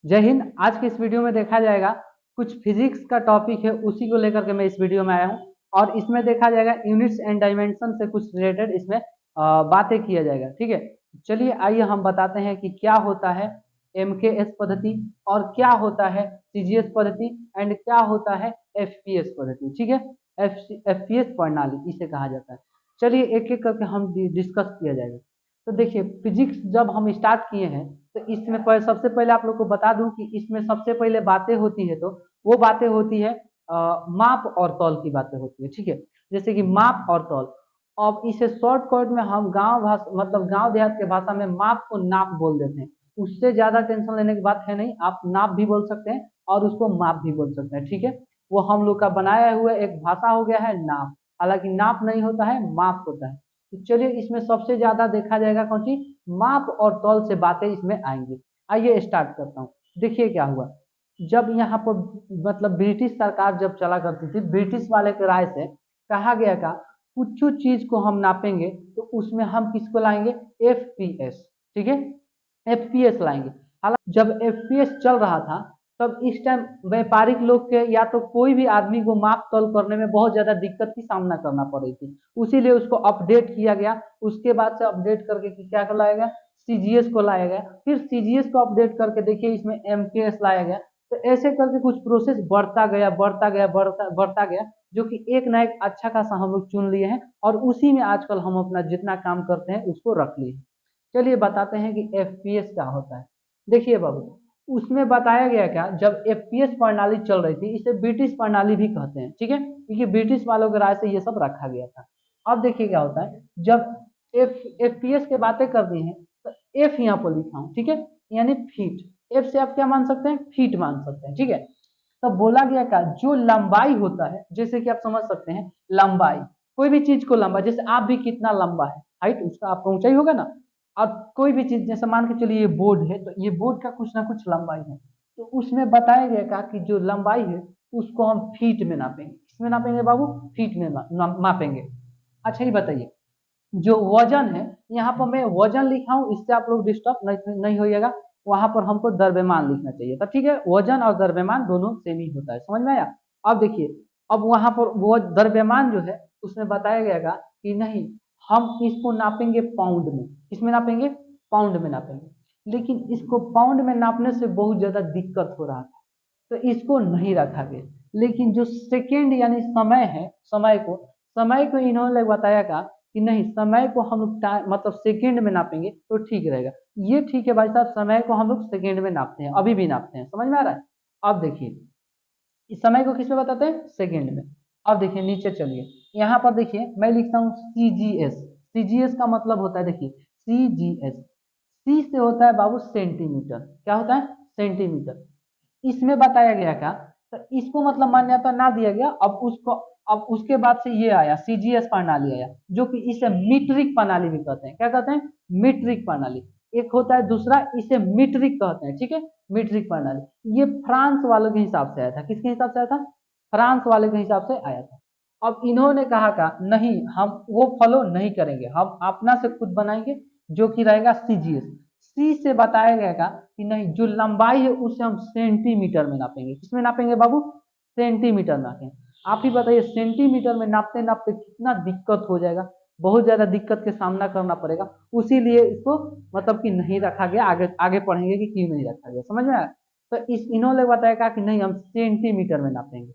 जय हिंद। आज के इस वीडियो में देखा जाएगा कुछ फिजिक्स का टॉपिक है, उसी को लेकर के मैं इस वीडियो में आया हूँ। और इसमें देखा जाएगा यूनिट्स एंड डायमेंशन से कुछ रिलेटेड इसमें बातें किया जाएगा। ठीक है, चलिए आइए हम बताते हैं कि क्या होता है एमकेएस पद्धति और क्या होता है सीजीएस पद्धति एंड क्या होता है एफपीएस पद्धति। ठीक है, एफपीएस प्रणाली इसे कहा जाता है। चलिए एक एक करके हम डिस्कस किया जाएगा। तो देखिए, फिजिक्स जब हम स्टार्ट किए हैं तो इसमें सबसे पहले आप लोग को बता दूं कि इसमें सबसे पहले बातें होती है तो वो बातें होती है माप और तौल की बातें होती है। ठीक है, जैसे कि माप और तौल। अब इसे शॉर्टकट में हम गांव भाषा मतलब गांव देहात के भाषा में माप को नाप बोल देते हैं। उससे ज्यादा टेंशन लेने की बात है नहीं, आप नाप भी बोल सकते हैं और उसको माप भी बोल सकते हैं। ठीक है, वो हम लोग का बनाया हुआ एक भाषा हो गया है नाप। हालांकि नाप नहीं होता है, माप होता है। तो चलिए इसमें सबसे ज्यादा देखा जाएगा कौन सी, माप और तौल से बातें इसमें आएंगी। आइए स्टार्ट करता हूँ। देखिए क्या हुआ, जब यहाँ पर मतलब ब्रिटिश सरकार जब चला करती थी, ब्रिटिश वाले के राय से कहा गया का कुछ चीज को हम नापेंगे तो उसमें हम किसको लाएंगे, एफपीएस। ठीक है, एफपीएस लाएंगे। हालांकि जब एफपीएस चल रहा था तब इस टाइम व्यापारिक लोग के या तो कोई भी आदमी को माप तौल करने में बहुत ज्यादा दिक्कत की सामना करना पड़ रही थी, उसीलिए उसको अपडेट किया गया। उसके बाद से अपडेट करके क्या लाया गया, सीजीएस को लाया गया। फिर सीजीएस को अपडेट करके देखिए इसमें एमकेएस लाया गया। तो ऐसे करके कुछ प्रोसेस बढ़ता गया बढ़ता गया बढ़ता गया, जो कि एक ना एक अच्छा खासा हम लोग चुन लिए हैं और उसी में आजकल हम अपना जितना काम करते हैं उसको रख लिए। चलिए बताते हैं कि एफपीएस क्या होता है। देखिए बाबू, उसमें बताया गया क्या, जब एफपीएस प्रणाली चल रही थी, इसे ब्रिटिश प्रणाली भी कहते हैं। ठीक है, क्योंकि ब्रिटिश वालों के राय से ये सब रखा गया था। अब देखिए क्या होता है, जब एफपीएस की बातें कर दी हैं तो एफ यहाँ पर लिखा हूँ। ठीक है, यानी फीट। एफ से आप क्या मान सकते हैं, फीट मान सकते हैं। ठीक है, तो बोला गया का जो लंबाई होता है, जैसे कि आप समझ सकते हैं लंबाई, कोई भी चीज को लंबा, जैसे आप भी कितना लंबा है, हाइट उसका आपका ऊंचाई होगा ना। अब कोई भी चीज जैसे मान के चलिए ये बोर्ड है, तो ये बोर्ड का कुछ ना कुछ लंबाई है। तो उसमें बताया गया का कि जो लंबाई है उसको हम फीट में नापेंगे। किसमें नापेंगे बाबू, फीट में मापेंगे। अच्छा ये बताइए, जो वजन है, यहाँ पर मैं वजन लिखा हूँ, इससे आप लोग डिस्टर्ब नहीं होइएगा। वहां पर हमको द्रव्यमान लिखना चाहिए था। ठीक है, वजन और द्रव्यमान दोनों सेम ही होता है, समझ में आया। अब देखिए, अब वहां पर वो द्रव्यमान जो है उसमें बताया गया कि नहीं, हम इसको नापेंगे पाउंड में। किसमें नापेंगे, पाउंड में नापेंगे। लेकिन इसको पाउंड में नापने से बहुत ज्यादा दिक्कत हो रहा था, तो इसको नहीं रखा गया। लेकिन जो सेकेंड यानी समय है, समय को इन्होंने बताया का कि नहीं, समय को हम लोग मतलब सेकेंड में नापेंगे तो ठीक रहेगा। ये ठीक है भाई साहब, समय को हम लोग सेकेंड में नापते हैं, अभी भी नापते हैं, समझ में आ रहा है। अब देखिए इस समय को किस में बताते हैं, सेकेंड में। अब देखिए नीचे चलिए, यहाँ पर देखिए मैं लिखता हूँ सीजीएस। सीजीएस का मतलब होता है, देखिए सीजीएस, सी से होता है बाबू सेंटीमीटर। क्या होता है, सेंटीमीटर। इसमें बताया गया क्या, तो इसको मतलब मान्यता ना दिया गया। अब उसके बाद से ये आया सीजीएस प्रणाली आया, जो कि इसे मीट्रिक प्रणाली भी कहते हैं। क्या कहते हैं, मीट्रिक प्रणाली। एक होता है दूसरा, इसे मीट्रिक कहते हैं। ठीक है, मीट्रिक प्रणाली ये फ्रांस वालों के हिसाब से आया था। किसके हिसाब से आया था, फ्रांस वाले के हिसाब से आया था। अब इन्होंने कहा का नहीं, हम वो फॉलो नहीं करेंगे, हम अपना से खुद बनाएंगे, जो कि रहेगा सीजीएस। सी से बताया गया कि नहीं, जो लंबाई है उसे हम सेंटीमीटर में नापेंगे। किसमें नापेंगे बाबू, सेंटीमीटर नापेंगे। आप ही बताइए सेंटीमीटर में नापते नापते कितना दिक्कत हो जाएगा, बहुत ज्यादा दिक्कत के सामना करना पड़ेगा। उसीलिए इसको मतलब कि नहीं रखा गया। आगे आगे पढ़ेंगे कि क्यों नहीं रखा गया, समझ में आया। तो इस इन्होंने बताया कि नहीं, हम सेंटीमीटर में नापेंगे।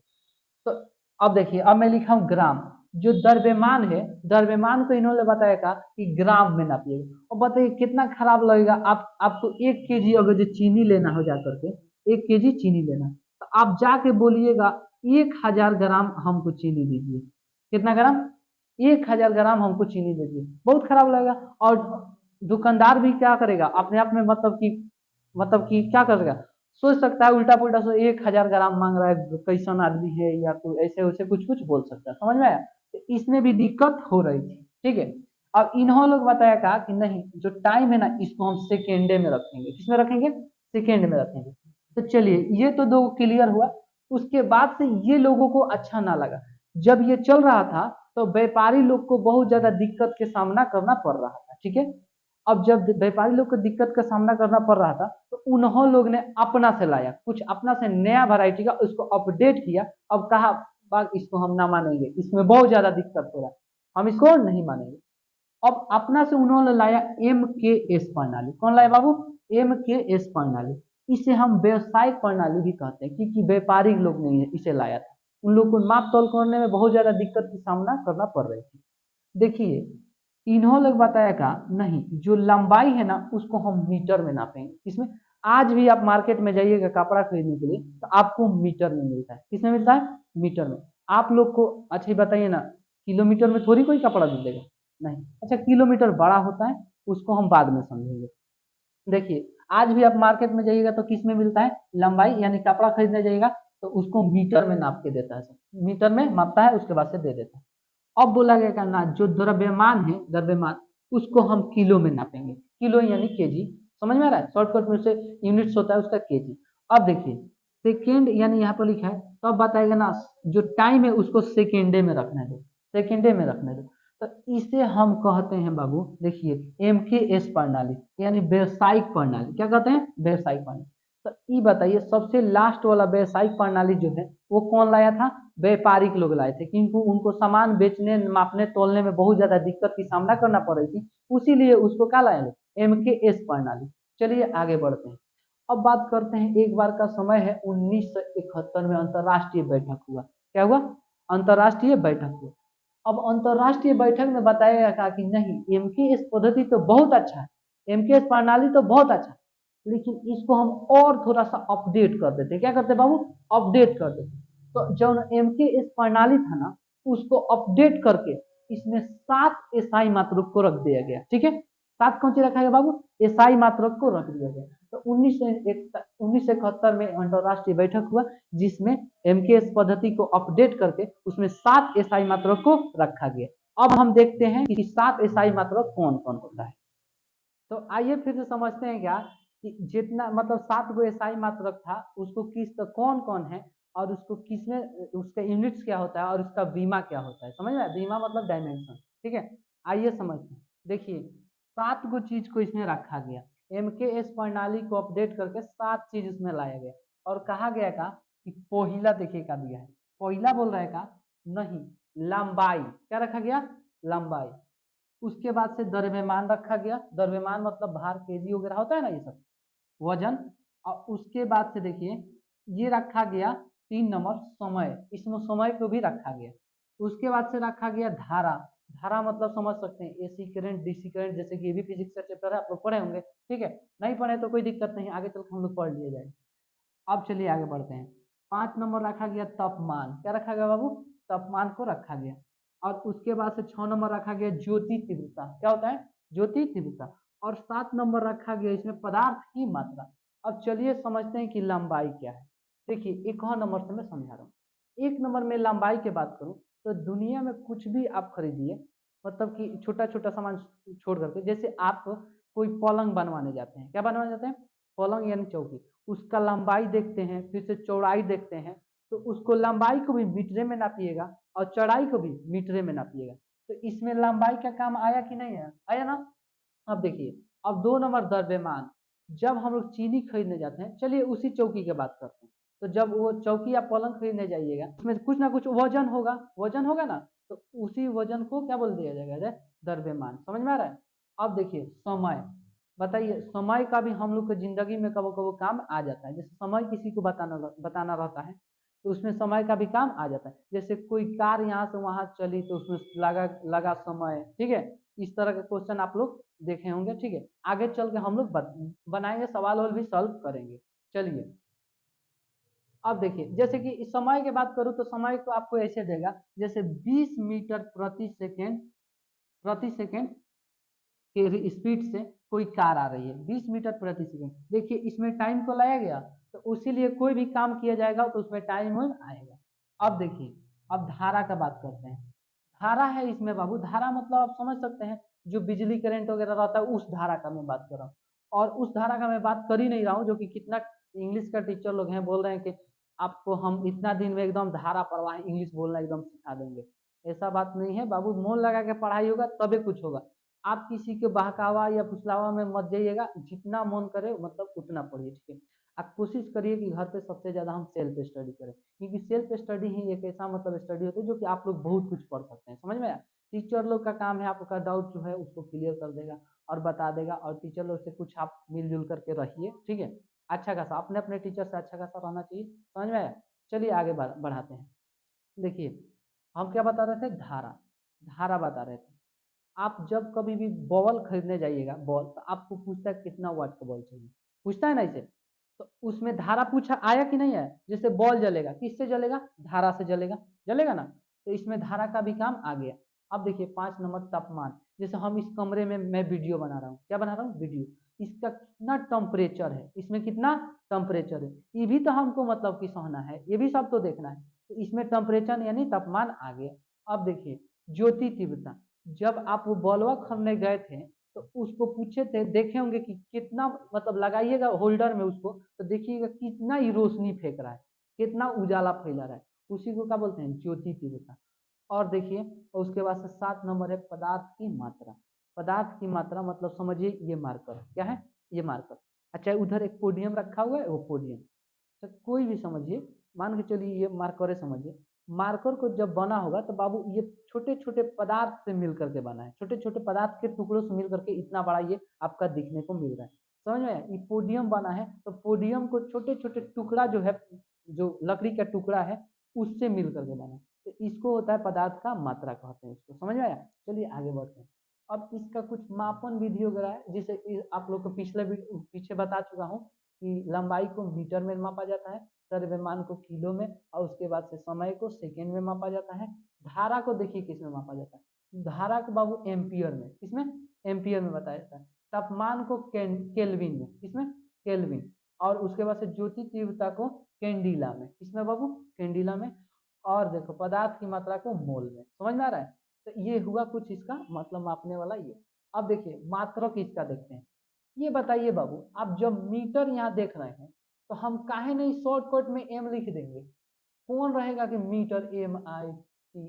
तो अब देखिए, अब मैं लिखा हूं ग्राम। जो द्रव्यमान है, द्रव्यमान को इन्होंने बताया था कि ग्राम में नापिएगा। और बताइए कितना खराब लगेगा, आपको 1 केजी अगर जो चीनी लेना हो जा करके, 1 केजी चीनी लेना, तो आप जाके बोलिएगा 1000 ग्राम हमको चीनी दीजिए। कितना ग्राम, 1000 ग्राम हमको चीनी दीजिए, बहुत खराब लगेगा। और दुकानदार भी क्या करेगा अपने आप में, मतलब कि क्या करेगा, सोच सकता है उल्टा पुल्टा, सो 1000 ग्राम मांग रहा है, कैसन आदमी है, या तो ऐसे वैसे कुछ कुछ बोल सकता है, समझ में आया। तो इसमें भी दिक्कत हो रही थी। ठीक है, अब इन्होंने लोग बताया कहा कि नहीं, जो टाइम है ना इसको हम सेकेंडे में रखेंगे। किसमें रखेंगे, सेकेंड में रखेंगे। तो चलिए ये तो दो क्लियर हुआ। उसके बाद से ये लोगों को अच्छा ना लगा। जब ये चल रहा था तो व्यापारी लोग को बहुत ज्यादा दिक्कत के सामना करना पड़ रहा था। ठीक है, अब जब व्यापारी लोग को दिक्कत का सामना करना पड़ रहा था तो उन्होंने लोग ने अपना से लाया, कुछ अपना से नया वैरायटी का, उसको अपडेट किया। अब कहा बात इसको हम ना मानेंगे, इसमें बहुत ज्यादा दिक्कत हो रहा है, हम इसको नहीं मानेंगे। अब अपना से उन्होंने लाया MKS प्रणाली। कौन लाया बाबू? MKS प्रणाली। इसे हम व्यवसायिक प्रणाली भी कहते हैं, क्योंकि व्यापारिक लोग नहीं है इसे लाया था, उन लोग को माप तोल करने में बहुत ज्यादा दिक्कत की सामना करना पड़ रही थी। देखिए इन्होंने लोग बताया का नहीं, जो लंबाई है ना उसको हम मीटर में नापेंगे। इसमें आज भी आप मार्केट में जाइएगा कपड़ा खरीदने के लिए तो आपको मीटर में मिलता है। किसमें मिलता है? मीटर में। आप लोग को अच्छा बताइए ना, किलोमीटर में थोड़ी कोई कपड़ा दे देगा, नहीं। अच्छा किलोमीटर बड़ा होता है, उसको हम बाद में समझेंगे। देखिए आज भी आप मार्केट में जाइएगा तो किस में मिलता है? लंबाई, यानी कपड़ा खरीदने जाइएगा तो उसको मीटर में नाप के देता है, मीटर में मापता है, उसके बाद से दे देता है। अब बोला गया ना जो द्रव्यमान है, द्रव्यमान उसको हम किलो में नापेंगे, किलो यानी केजी। समझ में आ रहा है? शॉर्टकट में से यूनिट्स होता है उसका केजी। अब देखिए सेकेंड यानी यहाँ पर लिखा है तो अब बताएगा ना जो टाइम है उसको सेकेंडे में रखने दो, सेकेंडे में रखने दो। तो इसे हम कहते हैं बाबू, देखिए MKS प्रणाली यानी व्यवसायिक प्रणाली। क्या कहते हैं? व्यवसायिक प्रणाली। तो ये बताइए सबसे लास्ट वाला व्यवसायिक प्रणाली जो है वो कौन लाया था? व्यापारिक लोग लाए थे, क्योंकि उनको सामान बेचने मापने तोलने में बहुत ज्यादा दिक्कत की सामना करना पड़ रही थी, उसीलिए उसको क्या लाए? MKS प्रणाली। चलिए आगे बढ़ते हैं। अब बात करते हैं, एक बार का समय है 1971 में अंतरराष्ट्रीय बैठक हुआ। क्या हुआ? अंतरराष्ट्रीय बैठक हुआ। अब अंतरराष्ट्रीय बैठक में बताया गया कि नहीं MKS पद्धति तो बहुत अच्छा है, MKS प्रणाली तो बहुत अच्छा है, लेकिन इसको हम और थोड़ा सा अपडेट कर देते। क्या करते बाबू? अपडेट कर देते। तो जो MKS प्रणाली था ना उसको अपडेट करके इसमें 7 SI मात्रक को रख दिया गया। ठीक है, 7 कौन सी रखा गया बाबू? SI मात्रक को रख दिया गया। तो 1971 में अंतरराष्ट्रीय बैठक हुआ जिसमें MKS पद्धति को अपडेट करके उसमें 7 SI मात्रक को रखा गया। अब हम देखते हैं कि 7 SI मात्रक कौन कौन होता है। तो आइए फिर से समझते हैं क्या कि जितना मतलब 7 गो SI मात्रक था उसको किस तो कौन कौन है और उसको किसमें, उसका यूनिट्स क्या होता है और उसका बीमा क्या होता है। समझ में? बीमा मतलब डायमेंशन। ठीक है, आइए समझते हैं। देखिए 7 गो चीज को इसमें रखा गया, MKS प्रणाली को अपडेट करके 7 चीज इसमें लाया गया और कहा गया का कि पहिला देखिए का दिया है, पहिला बोल रहा है का नहीं लंबाई। क्या रखा गया? लंबाई। उसके बाद से द्रव्यमान रखा गया, द्रव्यमान मतलब भार, केजी वगैरह होता है ना ये सब, वजन। और उसके बाद से देखिए ये रखा गया 3 नंबर समय, इसमें समय को भी रखा गया। उसके बाद से रखा गया धारा, धारा मतलब समझ सकते हैं AC करंट, DC करंट, जैसे कि ये भी फिजिक्स का चैप्टर है, आप लोग पढ़े होंगे। ठीक है, नहीं पढ़े तो कोई दिक्कत नहीं, आगे चल हम लोग पढ़ लिए जाए। अब चलिए आगे बढ़ते हैं। 5 नंबर रखा गया तापमान। क्या रखा गया बाबू? तापमान को रखा गया। और उसके बाद से 6 नंबर रखा गया ज्योति तीव्रता। क्या होता है? ज्योति तीव्रता। और 7 नंबर रखा गया इसमें पदार्थ की मात्रा। अब चलिए समझते हैं कि लंबाई क्या है। देखिए एक और नंबर से मैं समझा रहा हूँ। 1 नंबर में लंबाई की बात करूँ तो दुनिया में कुछ भी आप खरीदिए, मतलब कि छोटा छोटा सामान छोड़ करके, जैसे आप कोई पलंग बनवाने जाते हैं, क्या बनवाने जाते हैं? पलंग यानी चौकी। उसका लंबाई देखते हैं, फिर से चौड़ाई देखते हैं, तो उसको लंबाई को भी मीटरे में नापिएगा और चौड़ाई को भी मीटरे में नापिएगा। तो इसमें लंबाई का काम आया कि नहीं आया? आया ना। अब देखिए अब 2 नंबर द्रव्यमान। जब हम लोग चीनी खरीदने जाते हैं, चलिए उसी चौकी की बात करते हैं, तो जब वो चौकी या पलंग खरीदने जाइएगा उसमें कुछ ना कुछ वजन होगा, वजन होगा ना, तो उसी वजन को क्या बोल दिया जाएगा? द्रव्यमान। समझ में आ रहा है? अब देखिए समय, बताइए समय का भी हम लोग को जिंदगी में कबो कबो काम आ जाता है। जैसे समय किसी को बताना रहता है तो उसमें समय का भी काम आ जाता है। जैसे कोई कार यहाँ से वहां चली तो उसमें लगा लगा समय। ठीक है, इस तरह के क्वेश्चन आप लोग देखे होंगे। ठीक है, आगे चल के हम लोग बनाएंगे, सवाल और भी सॉल्व करेंगे। चलिए अब देखिए जैसे कि इस समय की बात करूं तो समय को आपको ऐसे देगा जैसे 20 मीटर प्रति सेकेंड, प्रति सेकेंड के स्पीड से कोई कार आ रही है, 20 मीटर प्रति सेकंड। देखिए इसमें टाइम को लाया गया तो उसी लिए कोई भी काम किया जाएगा तो उसमें टाइम आएगा। अब देखिए अब धारा का बात करते हैं। धारा है इसमें बाबू, धारा मतलब आप समझ सकते हैं जो बिजली करंट वगैरह रहता है उस धारा का मैं बात कर रहा हूँ। और उस धारा का मैं बात कर ही नहीं रहा हूँ, जो कि कितना इंग्लिश का टीचर लोग हैं बोल रहे हैं कि आपको हम इतना दिन में एकदम धारा प्रवाह इंग्लिश बोलना एकदम सिखा देंगे। ऐसा बात नहीं है बाबू, मन लगा के पढ़ाई होगा तबे कुछ होगा। आप किसी के बहकावा या फुसलावा में मत जाइएगा, जितना मन करे मतलब उतना पढ़िए, ठीक है। आप कोशिश करिए कि घर पे सबसे ज्यादा हम सेल्फ स्टडी करें, क्योंकि सेल्फ स्टडी ही एक ऐसा मतलब स्टडी होता है जो कि आप लोग बहुत कुछ पढ़ सकते हैं, समझ में आया। टीचर लोग का काम है आपका डाउट जो है उसको क्लियर कर देगा और बता देगा, और टीचर लोग से कुछ आप मिलजुल करके रहिए, ठीक है। अच्छा खासा अपने अपने टीचर से अच्छा खासा रहना चाहिए, समझ में आया। चलिए आगे बढ़ाते हैं। देखिए हम क्या बता रहे थे, धारा, धारा बता रहे थे। आप जब कभी भी बॉल खरीदने जाइएगा, बॉल, तो आपको पूछता है कितना वाट का बॉल चाहिए, पूछता है ना इसे। तो उसमें धारा पूछा आया कि नहीं आया। जैसे बॉल जलेगा, किससे जलेगा, धारा से जलेगा, जलेगा ना। तो इसमें धारा का भी काम आ गया। अब देखिए 5 नंबर तापमान। जैसे हम इस कमरे में मैं वीडियो बना रहा हूँ, क्या बना रहा हूँ, वीडियो। इसका कितना टेम्परेचर है, इसमें कितना टेम्परेचर है, ये भी तो हमको मतलब कि सहना है, ये भी सब तो देखना है। तो इसमें टेम्परेचर यानी तापमान आ गया। अब देखिए ज्योति तीव्रता। जब आप वो बॉलवा खरीदने गए थे तो उसको पूछे थे, देखे होंगे कि कितना मतलब लगाइएगा होल्डर में उसको, तो देखिएगा कितना ही रोशनी फेंक रहा है, कितना उजाला फैला रहा है, उसी को क्या बोलते हैं, ज्योति तीव्रता। और देखिए उसके बाद से 7 नंबर है पदार्थ की मात्रा। पदार्थ की मात्रा मतलब समझिए ये मार्कर क्या है, ये मार्कर। अच्छा उधर एक पोडियम रखा हुआ है, वो पोडियम, तो कोई भी समझिए, मान के चलिए ये मार्कर है, समझिए मार्कर को जब बना होगा तो बाबू ये छोटे छोटे पदार्थ से मिल करके बना है, छोटे छोटे पदार्थ के टुकड़ों से मिल करके इतना बड़ा ये आपका दिखने को मिल रहा है, समझ में आया। ये पोडियम बना है तो पोडियम को छोटे छोटे टुकड़ा जो है, जो लकड़ी का टुकड़ा है उससे मिल करके बना है, तो इसको होता है पदार्थ का मात्रा कहते हैं, इसको समझ में आया। चलिए आगे बढ़ते हैं। अब इसका कुछ मापन विधि वगैरह है, जिसे आप लोग को पीछे बता चुका हूँ कि लंबाई को मीटर में मापा जाता है, द्रव्यमान को किलो में, और उसके बाद से समय को सेकेंड में मापा जाता है। धारा को देखिए किस में मापा जाता है, धारा को बाबू एम्पियर में, किसमें, एम्पियर में बताया जाता है। तापमान को केल्विन में, किसमें, केल्विन। और उसके बाद से ज्योति तीव्रता को कैंडिला में, किसमें बाबू, कैंडिला में। और देखो पदार्थ की मात्रा को मोल में, समझ में आ रहा है। तो ये हुआ कुछ इसका मतलब मापने वाला ये। अब देखिए मात्रक इसका देखते हैं। ये बताइए बाबू, आप जब मीटर यहाँ देख रहे हैं तो हम काहे नहीं शॉर्टकट में एम लिख देंगे। कौन रहेगा कि मीटर, MITE,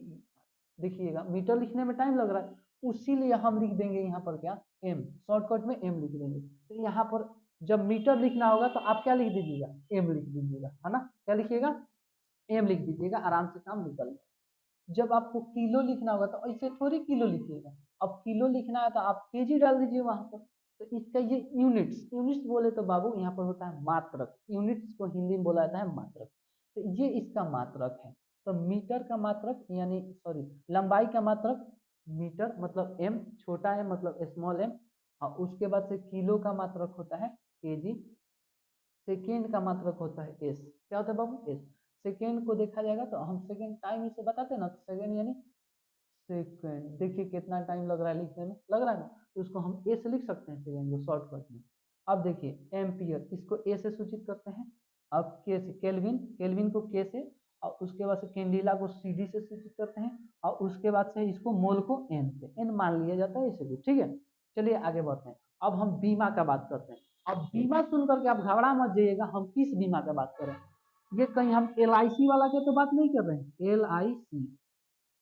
देखिएगा मीटर लिखने में टाइम लग रहा है, उसीलिए हम लिख देंगे यहाँ पर क्या, एम, शॉर्टकट में एम लिख देंगे। तो यहाँ पर जब मीटर लिखना होगा तो आप क्या लिख दीजिएगा, एम लिख दीजिएगा, है ना, क्या लिखिएगा, एम लिख दीजिएगा, आराम से काम निकल जाए। जब आपको किलो लिखना होगा तो ऐसे थोड़ी किलो लिखिएगा, अब किलो लिखना है तो आप केजी डाल दीजिए वहां पर। तो इसका ये यूनिट्स, यूनिट्स बोले तो बाबू यहाँ पर होता है मात्रक, यूनिट्स को हिंदी में बोला जाता है मात्रक। तो ये इसका मात्रक है। तो मीटर का मात्रक यानी सॉरी लंबाई का मात्रक मीटर मतलब एम, छोटा है मतलब स्मॉल एम। और उसके बाद से किलो का मात्रक होता है केजी। सेकेंड का मात्रक होता है एस, क्या होता है बाबू, एस। सेकेंड को देखा जाएगा तो हम सेकेंड टाइम इसे बताते हैं ना, तो सेकेंड यानी सेकेंड, देखिए कितना टाइम लग रहा है लिखने में, लग रहा है ना, तो उसको हम ए से लिख सकते हैं सेकेंड को शॉर्टकट में। अब देखिए एम्पियर, इसको ए से सूचित करते हैं। अब के से केल्विन, केल्विन को के से, और उसके बाद से कैंडिला को CD से सूचित करते हैं, और उसके बाद से इसको मोल को एन से, एन मान लिया जाता है इसे भी, ठीक है। चलिए आगे बढ़ते हैं। अब हम बीमा का बात करते हैं। अब बीमा सुन करके आप घबरा मत जाइएगा, हम किस बीमा का बात करें, ये कहीं हम LIC वाला के तो बात नहीं कर रहे हैं, LIC,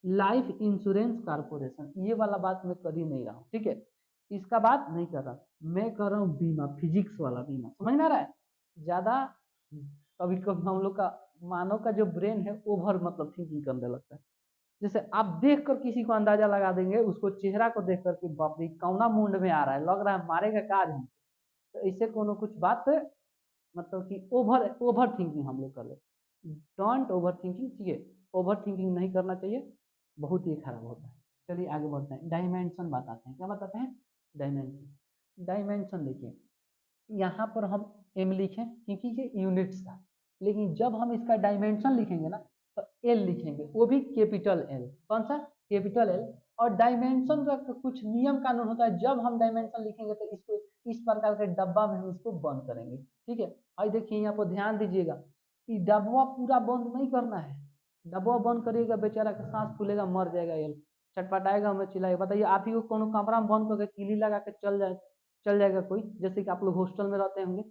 लाइफ इंश्योरेंस कॉर्पोरेशन, ये वाला बात मैं कर ही नहीं रहा हूँ, ठीक है, इसका बात नहीं कर रहा, मैं कर रहा हूँ बीमा, फिजिक्स वाला बीमा, समझ में आ रहा है। ज्यादा कभी कभी हम लोग का मानव का जो ब्रेन है ओवर मतलब थिंकिंग करने लगता है। जैसे आप देख कर किसी को अंदाजा लगा देंगे, उसको चेहरा को देख करके बाप रे कौना मुंड में आ रहा है, लग रहा है मारेगा काज हम, तो इससे कोनो कुछ बात मतलब कि ओवर ओवर थिंकिंग हम लोग कर ले। डोंट ओवर थिंकिंग, ठीक है, ओवर थिंकिंग नहीं करना चाहिए, बहुत ही खराब होता है। चलिए आगे बढ़ते हैं, डायमेंशन बताते हैं, क्या बताते हैं, डायमेंशन। डायमेंशन देखिए यहाँ पर हम एम लिखें क्योंकि ये यूनिट्स था, लेकिन जब हम इसका डायमेंशन लिखेंगे ना तो एल लिखेंगे, वो भी कैपिटल एल, कौन सा, कैपिटल एल। और डायमेंशन का कुछ नियम कानून होता है, जब हम डायमेंशन लिखेंगे तो इसको इस प्रकार के डब्बा में हम इसको बंद करेंगे, ठीक है। और देखिए यहाँ पर ध्यान दीजिएगा कि डब्बा पूरा बंद नहीं करना है, डब्बा बंद करिएगा बेचारा का सांस फूलेगा, मर जाएगा, एल चटपटाएगा, हमें चिल्लाएगा। बताइए आप ही को कोनो कमरा में बंद करके किली लगा के चल जाएगा कोई, जैसे कि आप लोग हॉस्टल में रहते होंगे,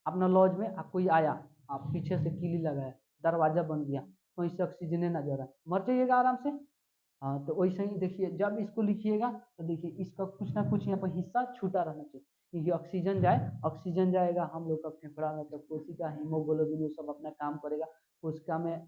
अपना लॉज में आप कोई आया, आप पीछे से कीली लगाया, दरवाजा बंद किया, कहीं से ऑक्सीजन ना जा रहा है, मर जाइएगा आराम से, हाँ, तो वैसे ही देखिए जब इसको लिखिएगा तो देखिए इसका कुछ ना कुछ यहाँ पर हिस्सा छूटा रहना चाहिए। ये ऑक्सीजन जाए, ऑक्सीजन जाएगा, हम लोग का फेफड़ा मतलब कोशिका हीमोग्लोबिन वो सब अपना काम करेगा। कोशिका में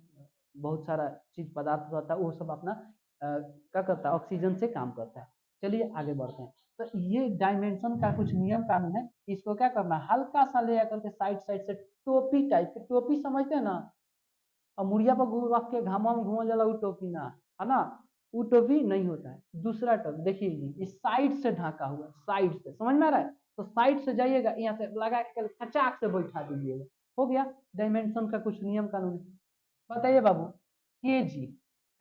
बहुत सारा चीज पदार्थ रहता है, वो सब अपना क्या करता है, ऑक्सीजन से काम करता है। चलिए आगे बढ़ते हैं। तो ये डायमेंशन का कुछ नियम कानून है, इसको क्या करना है, हल्का सा ले आकर के साइड साइड से टोपी टाइप के, टोपी समझते हैं ना, और मुड़िया पर रख के घामा में घूम जाला, वो टोपी ना है ना, वो टोपी नहीं होता है। दूसरा टोपी देखिए जी, इस साइड से ढका हुआ, साइड से, समझ में आ रहा है, तो साइड से जाइएगा, यहाँ से लगा के खचाक से बैठा दीजिएगा, हो गया। डायमेंशन का कुछ नियम कानून। बताइए बाबू, केजी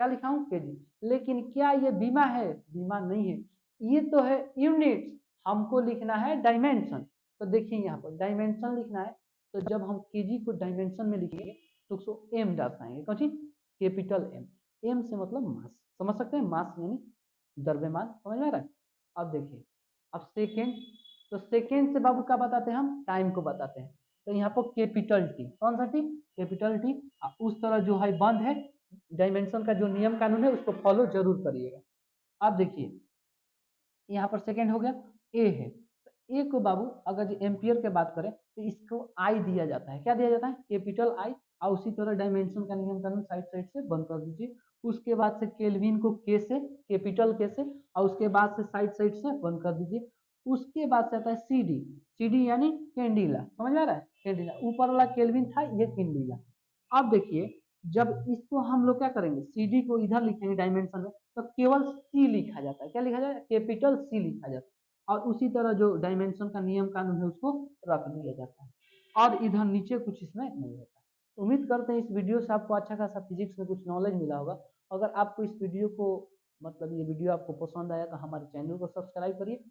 क्या लिखा हूँ, केजी, लेकिन क्या ये बीमा है, बीमा नहीं है, ये तो है यूनिट, हमको लिखना है डायमेंशन। तो देखिए यहाँ पर डायमेंशन लिखना है, तो जब हम केजी को डायमेंशन में लिखेंगे तो उसको एम दर्शाएंगे, कौन सी, कैपिटल एम। एम से मतलब मास, समझ सकते हैं, मास यानी द्रव्यमान, समझ में आ रहा है। अब देखिए, अब सेकेंड, तो सेकेंड से बाबू क्या बताते हैं, हम टाइम को बताते हैं। तो यहाँ पर कैपिटल टी, कौन सा टी, कैपिटल टी। उस तरह जो है बंद है, डायमेंशन का जो नियम कानून है उसको फॉलो जरूर करिएगा। अब देखिए यहाँ पर सेकेंड हो गया, ए है, तो ए को बाबू अगर एम्पियर के बात करें तो इसको आई दिया जाता है, क्या दिया जाता है, कैपिटल आई। और उसी तरह डायमेंशन का नियम कानून साइड साइड से बंद कर दीजिए। उसके बाद से केल्विन को के से, कैपिटल के से, और उसके बाद से साइड से बंद कर दीजिए। उसके बाद से आता है सी डी, सी डी यानी कैंडिला, समझ में आ रहा है, कैंडिला, ऊपर वाला केल्विन था, ये कैंडिला। अब देखिए जब इसको हम लोग क्या करेंगे, सी डी को इधर लिखेंगे डायमेंशन में, तो केवल सी लिखा जाता है, क्या लिखा जाता है, कैपिटल सी लिखा जाता है। और उसी तरह जो डायमेंशन का नियम कानून है उसको रख दिया जाता है, और इधर नीचे कुछ इसमें नहीं होता। उम्मीद करते हैं इस वीडियो से आपको अच्छा खासा फिजिक्स में कुछ नॉलेज मिला होगा। अगर आपको इस वीडियो को मतलब ये वीडियो आपको पसंद आया तो हमारे चैनल को सब्सक्राइब करिए,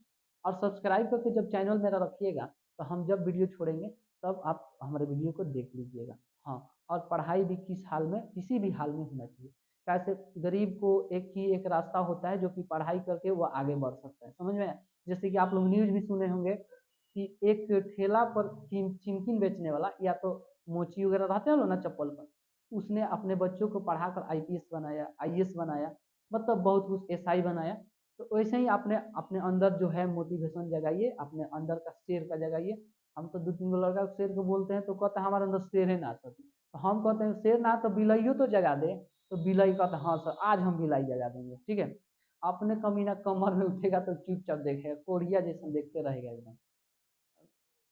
और सब्सक्राइब करके जब चैनल मेरा रखिएगा तो हम जब वीडियो छोड़ेंगे तब आप हमारे वीडियो को देख लीजिएगा। हाँ, और पढ़ाई भी किस हाल में, किसी भी हाल में होना चाहिए। कैसे गरीब को एक ही एक रास्ता होता है जो कि पढ़ाई करके वो आगे बढ़ सकता है, समझ में। जैसे कि आप लोग न्यूज भी सुने होंगे कि एक ठेला पर चिमकिन बेचने वाला, या तो मोची वगैरह रहते हैं ना चप्पल पर, उसने अपने बच्चों को पढ़ाकर आईपीएस बनाया, आईएएस बनाया, मतलब बहुत कुछ, एसआई बनाया। तो वैसे ही अपने अपने अंदर जो है मोटिवेशन जगाइए, अपने अंदर का शेर का जगाइए। हम तो दो तीन गो लड़का शेर को बोलते हैं तो कहते हैं हमारे अंदर शेर है ना सर, तो हम कहते हैं शेर ना तो बिलाइयो तो जगा दे, तो बिलाई कहता है हाँ सर आज हम बिलाई जगा देंगे, ठीक है। अपने कमीना कमर में उठेगा तो चुपचाप देखेगा, कोरिया जैसा देखते रहेगा, एकदम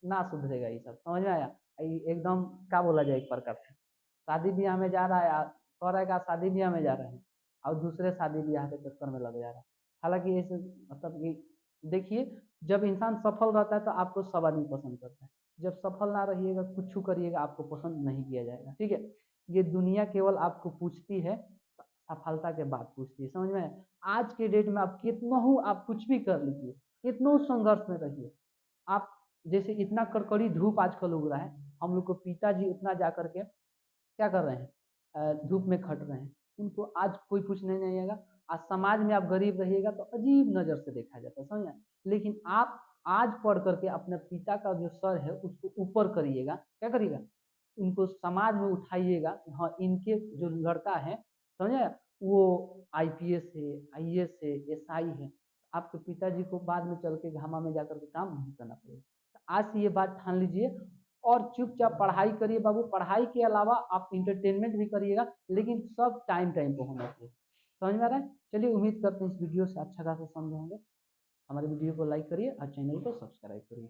ना सुधरेगा, ये सब समझ में आया। एकदम क्या बोला जाए, एक प्रकार से शादी ब्याह में जा रहा है, कह रहा है कि शादी ब्याह में जा रहे हैं, और दूसरे शादी ब्याह के चक्कर में लग जा रहा है। हालांकि ऐसे मतलब कि देखिए, जब इंसान सफल रहता है तो आपको सब आदमी पसंद करता है, जब सफल ना रहिएगा, कुछ करिएगा, आपको पसंद नहीं किया जाएगा, ठीक है। ये दुनिया केवल आपको पूछती है, सफलता के बाद पूछती है, समझ में आया? आज के डेट में आप कितना हो, आप कुछ भी कर लीजिए, कितना संघर्ष में रहिए आप। जैसे इतना कड़कड़ी धूप आजकल उग रहा है, हम लोग को पिताजी उतना जा करके क्या कर रहे हैं, धूप में खट रहे हैं, उनको आज कोई पूछने नहीं आएगा। आज समाज में आप गरीब रहिएगा तो अजीब नजर से देखा जाता है, समझ। लेकिन आप आज पढ़ करके अपने पिता का जो सर है उसको ऊपर करिएगा, क्या करिएगा, उनको समाज में उठाइएगा, हाँ इनके जो लड़का है, समझे, वो आईपीएस है, आईएएस है, एसआई है। आपके पिताजी को बाद में चल के घामा में जाकर के काम नहीं करना पड़ेगा। आज से ये बात ठान लीजिए, और चुपचाप पढ़ाई करिए बाबू। पढ़ाई के अलावा आप इंटरटेनमेंट भी करिएगा, लेकिन सब टाइम टाइम पे होना चाहिए, समझ में आ रहा है। चलिए उम्मीद करते हैं इस वीडियो से अच्छा खासा समझे होंगे। हमारे वीडियो को लाइक करिए और चैनल को सब्सक्राइब करिए।